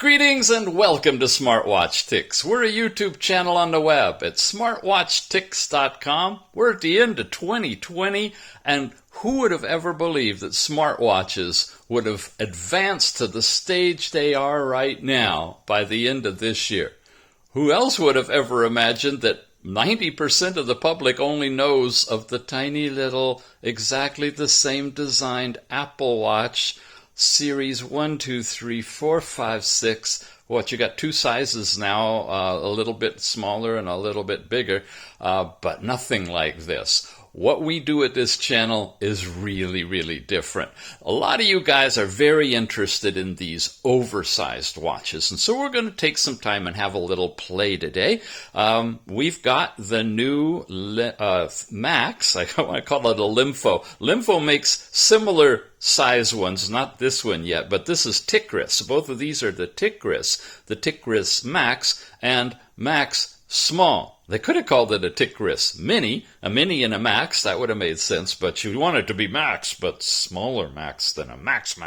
Greetings and welcome to Smartwatch Ticks. We're a YouTube channel on the web at smartwatchticks.com. We're at the end of 2020, and who would have ever believed that smartwatches would have advanced to the stage they are right now by the end of this year? Who else would have ever imagined that 90% of the public only knows of the tiny little, exactly the same designed Apple Watch Series 1, 2, 3, 4, 5, 6. What, you got two sizes now, a little bit smaller and a little bit bigger, but nothing like this. What we do at this channel is really, really different. A lot of you guys are very interested in these oversized watches, and so we're going to take some time and have a little play today. We've got the new Max. I want to call it a Lympho. Lympho makes similar size ones, not this one yet, but this is Ticris. Both of these are the Ticris Max and Max Small. They could have called it a Ticris Mini, a Mini and a Max. That would have made sense, but you want it to be Max, but smaller Max than a Max.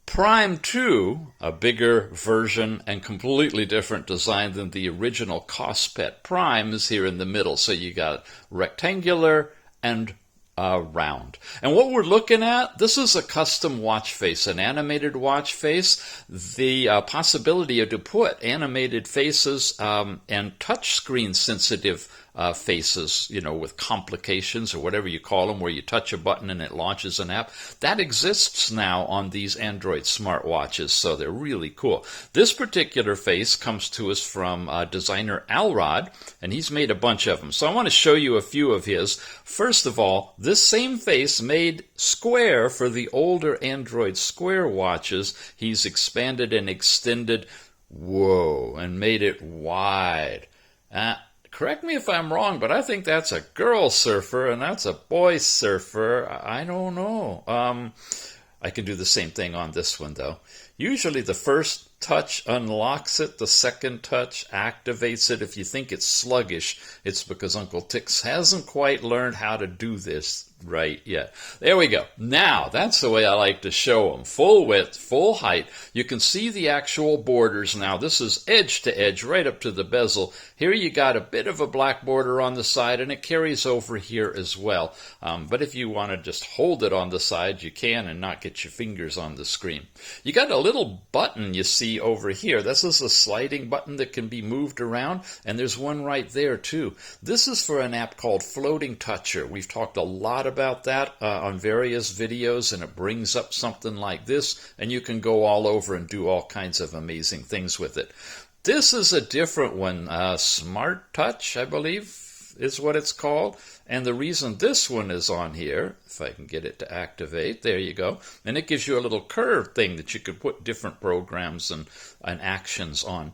Prime 2, a bigger version and completely different design than the original Kospet Prime, is here in the middle. So you got rectangular and round. And what we're looking at, this is a custom watch face, an animated watch face. The possibility to put animated faces and touchscreen sensitive faces, with complications or whatever you call them, where you touch a button and it launches an app, that exists now on these Android smartwatches, so they're really cool. This particular face comes to us from designer Alrod, and he's made a bunch of them. So I want to show you a few of his. First of all, this same face made square for the older Android Square watches, he's expanded and extended, and made it wide. Correct me if I'm wrong, but I think that's a girl surfer and that's a boy surfer. I don't know. I can do the same thing on this one, though. Usually the first touch unlocks it, the second touch activates it. If you think it's sluggish, it's because Uncle Tix hasn't quite learned how to do this right yet. There we go. Now, that's the way I like to show them. Full width, full height. You can see the actual borders now. This is edge to edge, right up to the bezel. Here you got a bit of a black border on the side, and it carries over here as well. But if you want to just hold it on the side, you can and not get your fingers on the screen. You got a little button you see over here. This is a sliding button that can be moved around, and there's one right there too. This is for an app called Floating Toucher. We've talked a lot about that on various videos, and it brings up something like this, and you can go all over and do all kinds of amazing things with it. This is a different one, Smart Touch, I believe is what it's called. And the reason this one is on here, if I can get it to activate, there you go. And it gives you a little curve thing that you could put different programs and actions on.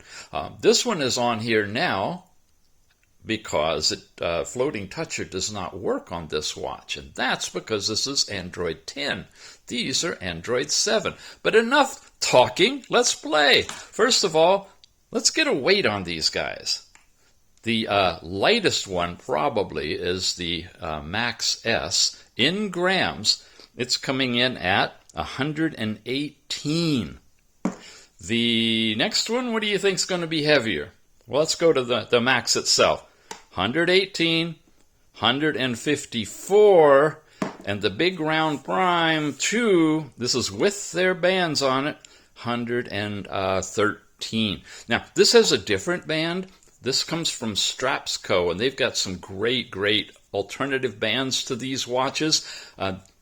This one is on here now because Floating Toucher does not work on this watch. And that's because this is Android 10. These are Android 7. But enough talking, let's play. First of all, let's get a weight on these guys. The lightest one probably is the Max S. In grams, it's coming in at 118. The next one, what do you think is going to be heavier? Well, let's go to the Max itself. 118, 154, and the big round Prime 2, this is with their bands on it, 113. Now, this has a different band. This comes from Straps Co., and they've got some great alternative bands to these watches.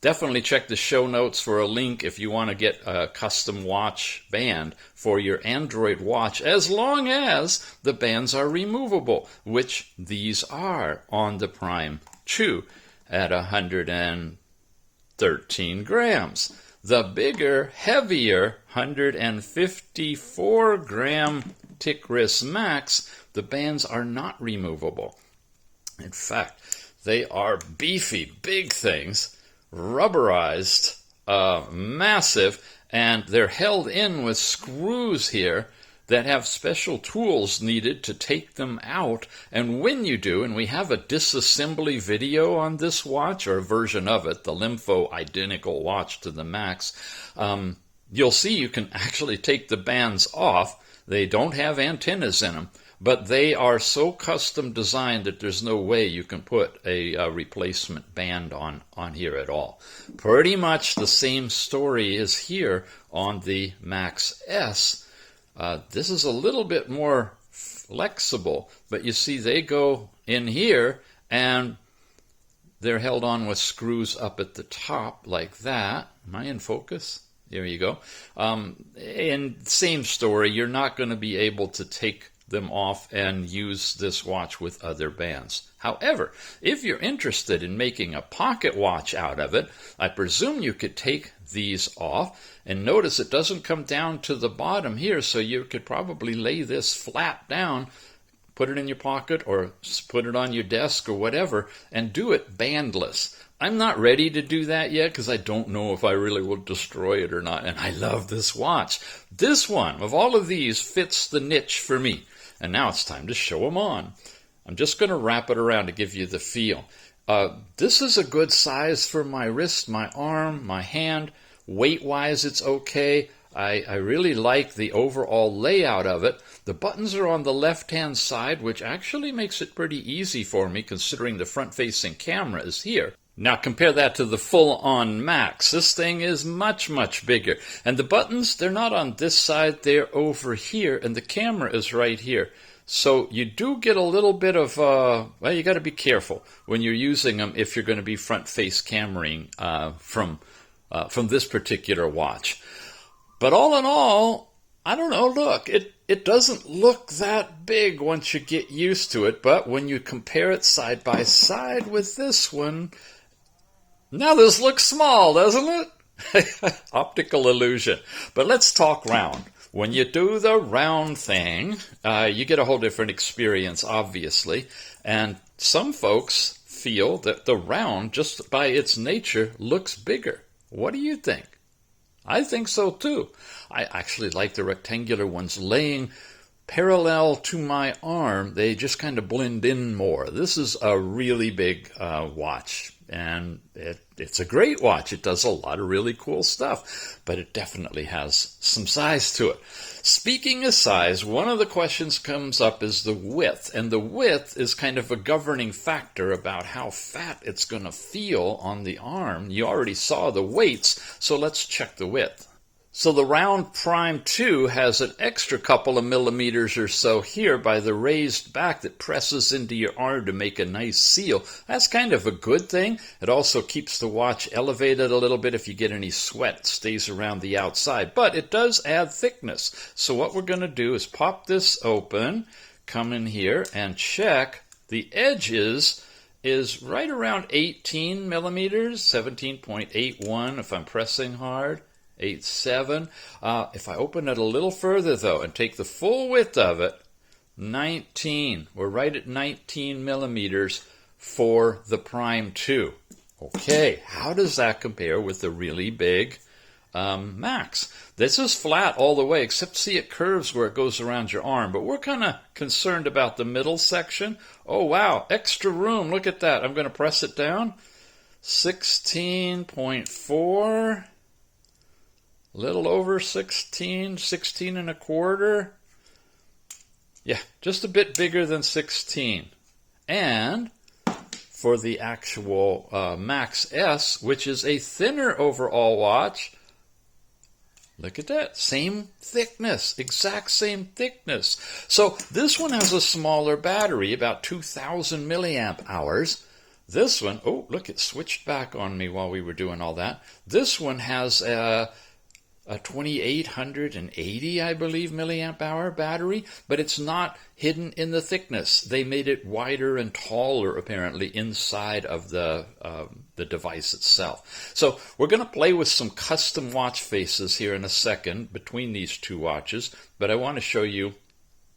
Definitely check the show notes for a link if you want to get a custom watch band for your Android watch, as long as the bands are removable, which these are on the Prime 2 at 113 grams. The bigger, heavier 154 gram Ticris Max, the bands are not removable. In fact, they are beefy, big things, rubberized, massive, and they're held in with screws here that have special tools needed to take them out. And when you do, and we have a disassembly video on this watch, or a version of it, the Lympho identical watch to the Max, you'll see you can actually take the bands off. They don't have antennas in them, but they are so custom designed that there's no way you can put a replacement band on here at all. Pretty much the same story is here on the Max S. This is a little bit more flexible, but you see they go in here and they're held on with screws up at the top like that. Am I in focus? There you go. And same story, you're not going to be able to take them off and use this watch with other bands. However, if you're interested in making a pocket watch out of it, I presume you could take these off, and notice it doesn't come down to the bottom here, so you could probably lay this flat down, put it in your pocket or put it on your desk or whatever, and do it bandless. I'm not ready to do that yet because I don't know if I really will destroy it or not, and I love this watch. This one, of all of these, fits the niche for me. And now it's time to show them on. I'm just going to wrap it around to give you the feel. This is a good size for my wrist, my arm, my hand. Weight-wise, it's okay. I really like the overall layout of it. The buttons are on the left-hand side, which actually makes it pretty easy for me considering the front-facing camera is here. Now compare that to the full-on Max. This thing is much, much bigger. And the buttons, they're not on this side, they're over here, and the camera is right here. So you do get a little bit of, well, you got to be careful when you're using them if you're going to be front-face cameraing from this particular watch. But all in all, I don't know, look, it doesn't look that big once you get used to it, but when you compare it side by side with this one, now this looks small, doesn't it? Optical illusion. But let's talk round. When you do the round thing, you get a whole different experience, obviously. And some folks feel that the round, just by its nature, looks bigger. What do you think? I think so too. I actually like the rectangular ones laying parallel to my arm. They just kind of blend in more. This is a really big watch, and it's a great watch. It does a lot of really cool stuff, but it definitely has some size to it. Speaking of size, one of the questions comes up is the width, and the width is kind of a governing factor about how fat it's going to feel on the arm. You already saw the weights, so let's check the width. So the round Prime 2 has an extra couple of millimeters or so here by the raised back that presses into your arm to make a nice seal. That's kind of a good thing. It also keeps the watch elevated a little bit. If you get any sweat, it stays around the outside. But it does add thickness. So what we're going to do is pop this open, come in here, and check. The edges is right around 18 millimeters, 17.81 if I'm pressing hard. 8.7. If I open it a little further, though, and take the full width of it, 19. We're right at 19 millimeters for the Prime 2. Okay, how does that compare with the really big Max? This is flat all the way, except see it curves where it goes around your arm, but we're kind of concerned about the middle section. Oh, wow, extra room. Look at that. I'm going to press it down. 16.4. Little over 16 and a quarter. Yeah, just a bit bigger than 16. And for the actual Max S, which is a thinner overall watch, look at that. Same thickness, exact same thickness. So this one has a smaller battery, about 2,000 milliamp hours. This one, oh, look, it switched back on me while we were doing all that. This one has a 2880, I believe, milliamp hour battery, but it's not hidden in the thickness. They made it wider and taller, apparently, inside of the device itself. So we're going to play with some custom watch faces here in a second between these two watches, but I want to show you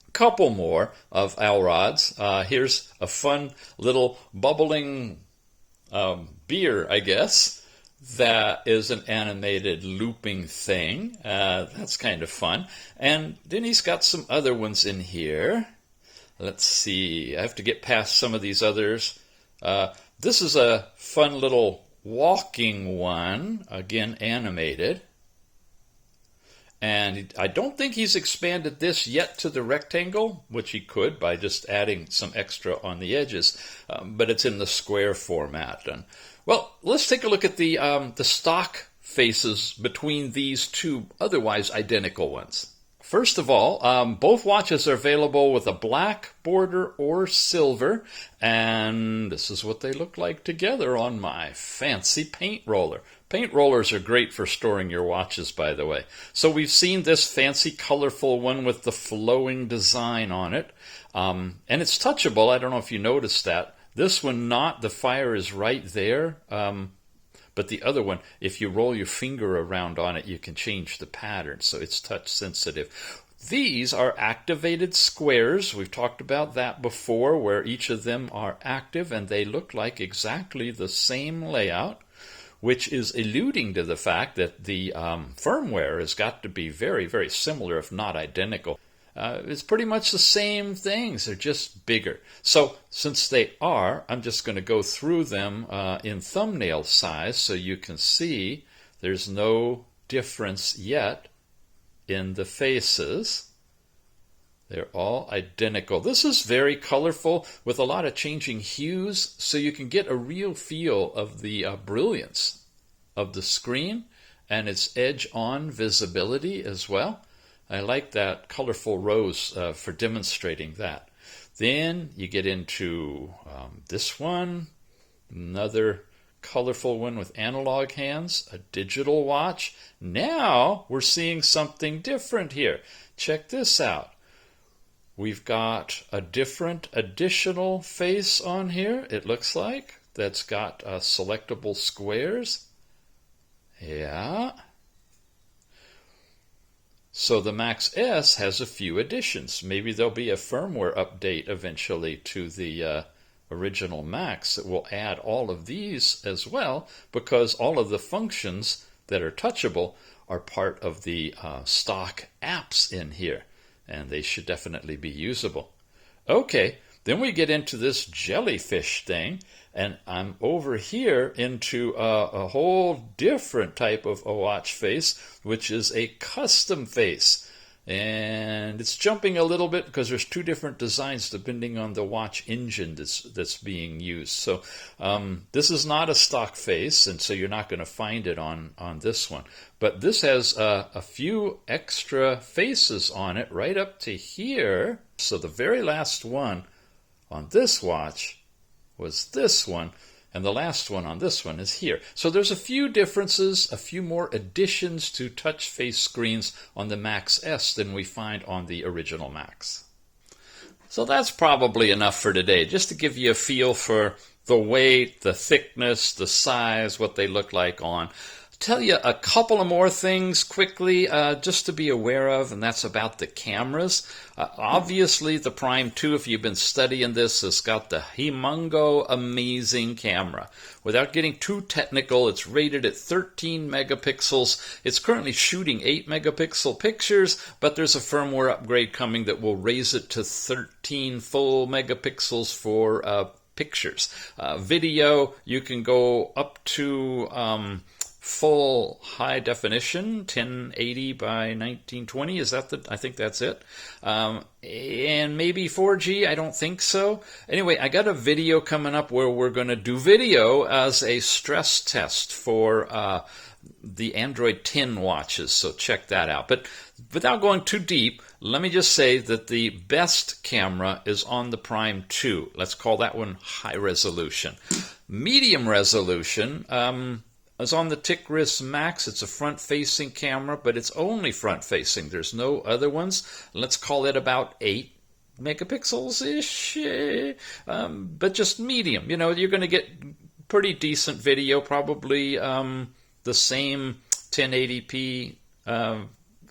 a couple more of Alrod's. Here's a fun little bubbling beer, I guess. That is an animated looping thing. That's kind of fun. And then he's got some other ones in here. Let's see. I have to get past some of these others. This is a fun little walking one. Again, animated. And I don't think he's expanded this yet to the rectangle, which he could by just adding some extra on the edges, but it's in the square format. And well, let's take a look at the stock faces between these two otherwise identical ones. First of all, both watches are available with a black border or silver, and this is what they look like together on my fancy paint roller. Paint rollers are great for storing your watches, by the way. So we've seen this fancy, colorful one with the flowing design on it, and it's touchable. I don't know if you noticed that. This one not. The fire is right there. But the other one, if you roll your finger around on it, you can change the pattern, so it's touch sensitive. These are activated squares. We've talked about that before, where each of them are active, and they look like exactly the same layout, which is alluding to the fact that the firmware has got to be very, very similar, if not identical. It's pretty much the same things. They're just bigger. So since they are, I'm just going to go through them in thumbnail size so you can see there's no difference yet in the faces. They're all identical. This is very colorful with a lot of changing hues, so you can get a real feel of the brilliance of the screen and its edge-on visibility as well. I like that colorful rose for demonstrating that. Then you get into this one, another colorful one with analog hands, a digital watch. Now we're seeing something different here. Check this out. We've got a different additional face on here, it looks like, that's got selectable squares. Yeah. So the Max S has a few additions. Maybe there'll be a firmware update eventually to the original Max that will add all of these as well, because all of the functions that are touchable are part of the stock apps in here, and they should definitely be usable. Okay, then we get into this jellyfish thing, and I'm over here into a whole different type of a watch face, which is a custom face. And it's jumping a little bit because there's two different designs depending on the watch engine that's being used. So this is not a stock face, and so you're not going to find it on this one. But this has a few extra faces on it right up to here. So the very last one on this watch was this one, and the last one on this one is here. So there's a few differences, a few more additions to touch face screens on the Max S than we find on the original Max. So that's probably enough for today, just to give you a feel for the weight, the thickness, the size, what they look like on. Tell you a couple of more things quickly just to be aware of, and that's about the cameras. Obviously, the Prime 2, if you've been studying this, has got the humongo amazing camera. Without getting too technical, it's rated at 13 megapixels. It's currently shooting 8 megapixel pictures, but there's a firmware upgrade coming that will raise it to 13 full megapixels for pictures. Video, you can go up to full high definition, 1080 by 1920. Is that I think that's it. And maybe 4G, I don't think so. Anyway, I got a video coming up where we're going to do video as a stress test for the Android 10 watches, so check that out. But without going too deep, let me just say that the best camera is on the Prime 2. Let's call that one high resolution. Medium resolution is on the Ticris Max. It's a front-facing camera, but it's only front-facing. There's no other ones. Let's call it about 8 megapixels-ish, but just medium. You know, you're going to get pretty decent video, probably the same 1080p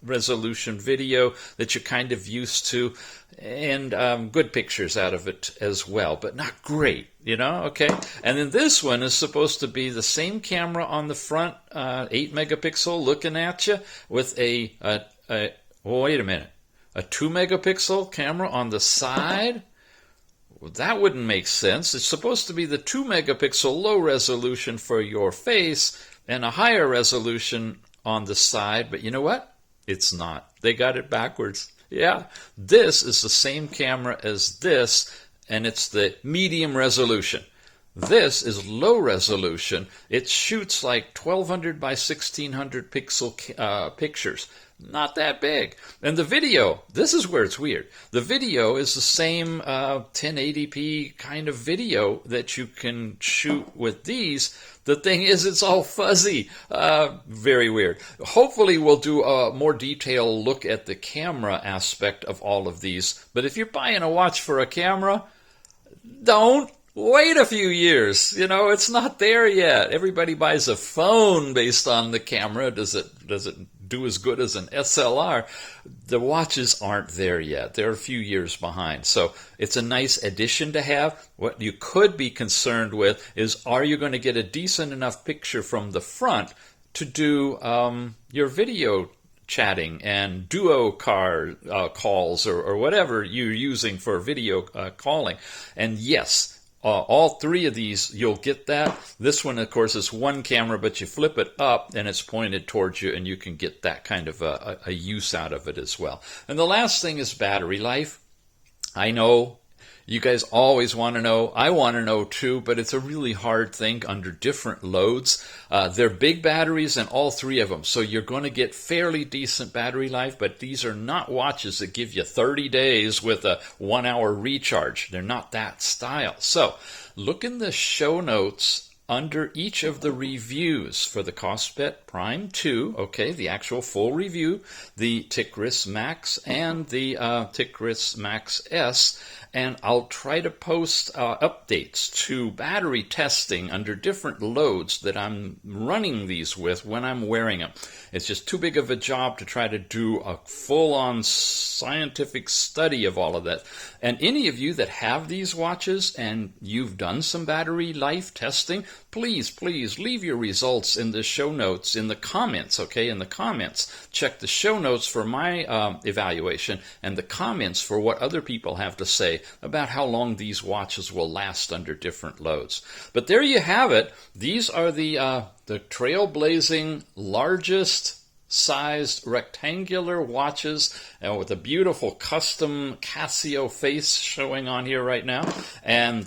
resolution video that you're kind of used to, and good pictures out of it as well, but not great, you know, okay? And then this one is supposed to be the same camera on the front, 8 megapixel looking at you, with a wait a minute, a 2 megapixel camera on the side? Well, that wouldn't make sense. It's supposed to be the 2 megapixel low resolution for your face and a higher resolution on the side, but you know what? It's not. They got it backwards. Yeah, this is the same camera as this, and it's the medium resolution. This is low resolution. It shoots like 1200 by 1600 pixel pictures. Not that big. And the video, this is where it's weird. The video is the same 1080p kind of video that you can shoot with these. The thing is, it's all fuzzy. Very weird. Hopefully we'll do a more detailed look at the camera aspect of all of these. But if you're buying a watch for a camera, don't wait a few years. You know, it's not there yet. Everybody buys a phone based on the camera. Does it do as good as an SLR? The watches aren't there yet. They're a few years behind. So it's a nice addition to have. What you could be concerned with is, are you going to get a decent enough picture from the front to do your video chatting and duo calls or whatever you're using for video calling? And yes, all three of these, you'll get that. This one, of course, is one camera, but you flip it up and it's pointed towards you, and you can get that kind of a use out of it as well. And the last thing is battery life. I know you guys always want to know. I want to know too, but it's a really hard thing under different loads. They're big batteries in all three of them, so you're going to get fairly decent battery life, but these are not watches that give you 30 days with a 1-hour recharge. They're not that style. So look in the show notes under each of the reviews for the Kospet Prime 2, okay, the actual full review, the Ticris Max, and the Ticris Max S, and I'll try to post updates to battery testing under different loads that I'm running these with when I'm wearing them. It's just too big of a job to try to do a full-on scientific study of all of that. And any of you that have these watches and you've done some battery life testing, please leave your results in the show notes, in the comments, okay? In the comments. Check the show notes for my evaluation and the comments for what other people have to say about how long these watches will last under different loads. But there you have it. These are the trailblazing largest sized rectangular watches with a beautiful custom Casio face showing on here right now. And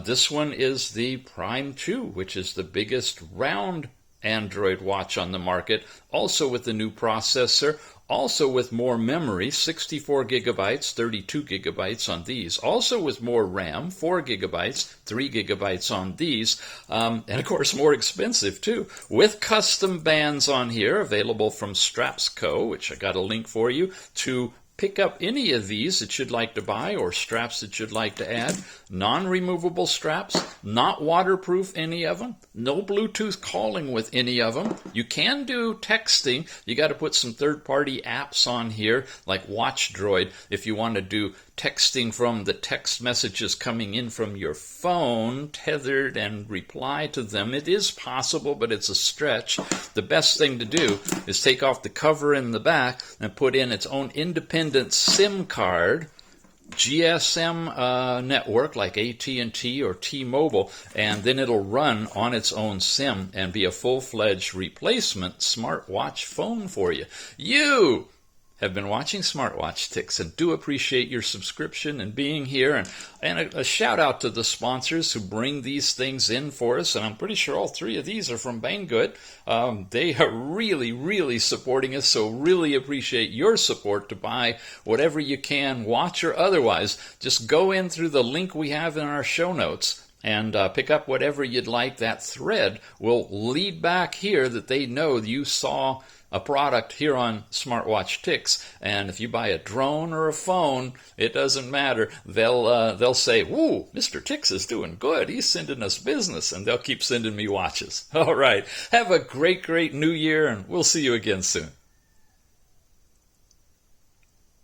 this one is the Prime 2, which is the biggest round Android watch on the market, also with the new processor, also with more memory, 64 gigabytes, 32 gigabytes on these, also with more RAM, 4 gigabytes, 3 gigabytes on these, and of course more expensive too, with custom bands on here available from Straps Co., which I got a link for you, to pick up any of these that you'd like to buy or straps that you'd like to add. Non-removable straps, not waterproof, any of them. No Bluetooth calling with any of them. You can do texting. You got to put some third-party apps on here like Watch Droid if you want to do texting from the text messages coming in from your phone, tethered, and reply to them. It is possible, but it's a stretch. The best thing to do is take off the cover in the back and put in its own independent SIM card, GSM network like AT&T or T-Mobile, and then it'll run on its own SIM and be a full-fledged replacement smartwatch phone for you. You have been watching Smartwatch Ticks and do appreciate your subscription and being here. And a shout out to the sponsors who bring these things in for us. And I'm pretty sure all three of these are from Banggood. They are really supporting us. So really appreciate your support to buy whatever you can, watch or otherwise. Just go in through the link we have in our show notes and pick up whatever you'd like. That thread will lead back here that they know you saw a product here on Smartwatch Ticks, and if you buy a drone or a phone, it doesn't matter. They'll say, "Woo, Mr. Ticks is doing good. He's sending us business," and they'll keep sending me watches. All right, have a great new year, and we'll see you again soon.